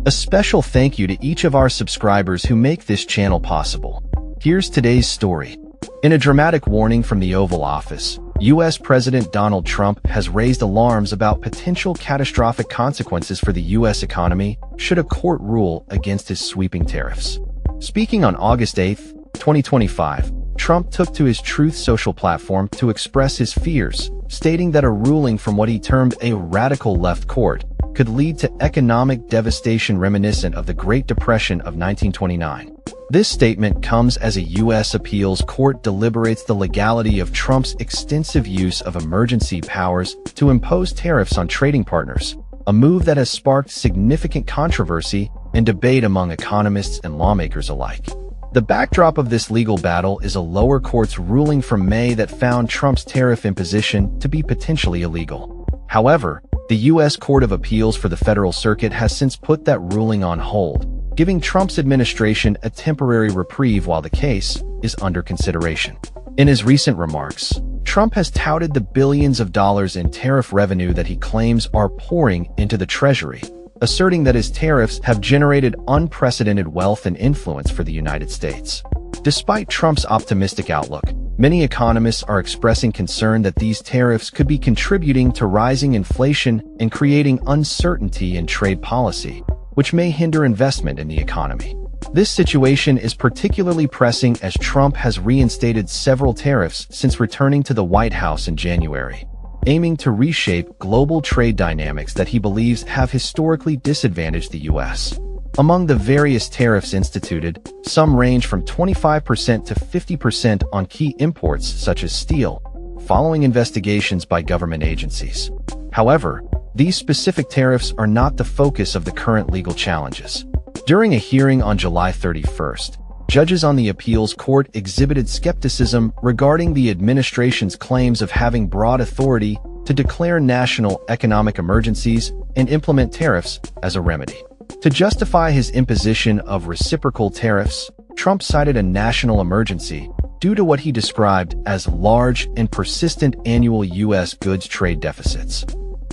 A special thank you to each of our subscribers who make this channel possible. Here's today's story. In a dramatic warning from the Oval Office, U.S. President Donald Trump has raised alarms about potential catastrophic consequences for the U.S. economy should a court rule against his sweeping tariffs. Speaking on August 8, 2025, Trump took to his Truth Social platform to express his fears, stating that a ruling from what he termed a radical left court could lead to economic devastation reminiscent of the Great Depression of 1929. This statement comes as a U.S. appeals court deliberates the legality of Trump's extensive use of emergency powers to impose tariffs on trading partners, a move that has sparked significant controversy and debate among economists and lawmakers alike. The backdrop of this legal battle is a lower court's ruling from May that found Trump's tariff imposition to be potentially illegal. However, the U.S. Court of Appeals for the Federal Circuit has since put that ruling on hold, giving Trump's administration a temporary reprieve while the case is under consideration. In his recent remarks, Trump has touted the billions of dollars in tariff revenue that he claims are pouring into the Treasury, asserting that his tariffs have generated unprecedented wealth and influence for the United States. Despite Trump's optimistic outlook, many economists are expressing concern that these tariffs could be contributing to rising inflation and creating uncertainty in trade policy, which may hinder investment in the economy. This situation is particularly pressing as Trump has reinstated several tariffs since returning to the White House in January, aiming to reshape global trade dynamics that he believes have historically disadvantaged the U.S. Among the various tariffs instituted, some range from 25% to 50% on key imports such as steel, following investigations by government agencies. However, these specific tariffs are not the focus of the current legal challenges. During a hearing on July 31st, judges on the appeals court exhibited skepticism regarding the administration's claims of having broad authority to declare national economic emergencies and implement tariffs as a remedy. To justify his imposition of reciprocal tariffs, Trump cited a national emergency due to what he described as large and persistent annual U.S. goods trade deficits.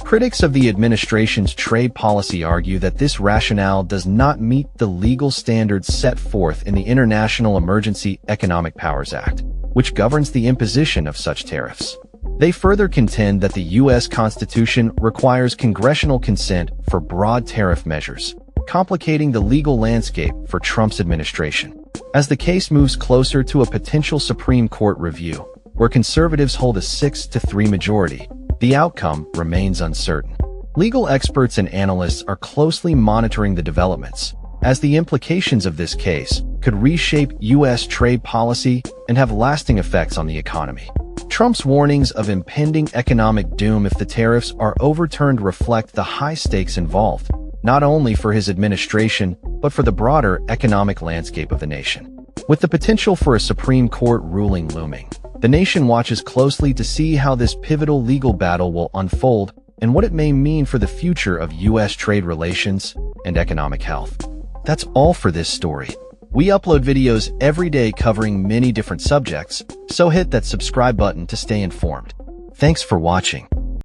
Critics of the administration's trade policy argue that this rationale does not meet the legal standards set forth in the International Emergency Economic Powers Act, which governs the imposition of such tariffs. They further contend that the U.S. Constitution requires congressional consent for broad tariff measures, complicating the legal landscape for Trump's administration. As the case moves closer to a potential Supreme Court review, where conservatives hold a 6-3 majority, the outcome remains uncertain. Legal experts and analysts are closely monitoring the developments, as the implications of this case could reshape U.S. trade policy and have lasting effects on the economy. Trump's warnings of impending economic doom if the tariffs are overturned reflect the high stakes involved, not only for his administration, but for the broader economic landscape of the nation. With the potential for a Supreme Court ruling looming, the nation watches closely to see how this pivotal legal battle will unfold and what it may mean for the future of U.S. trade relations and economic health. That's all for this story. We upload videos every day covering many different subjects, so hit that subscribe button to stay informed. Thanks for watching.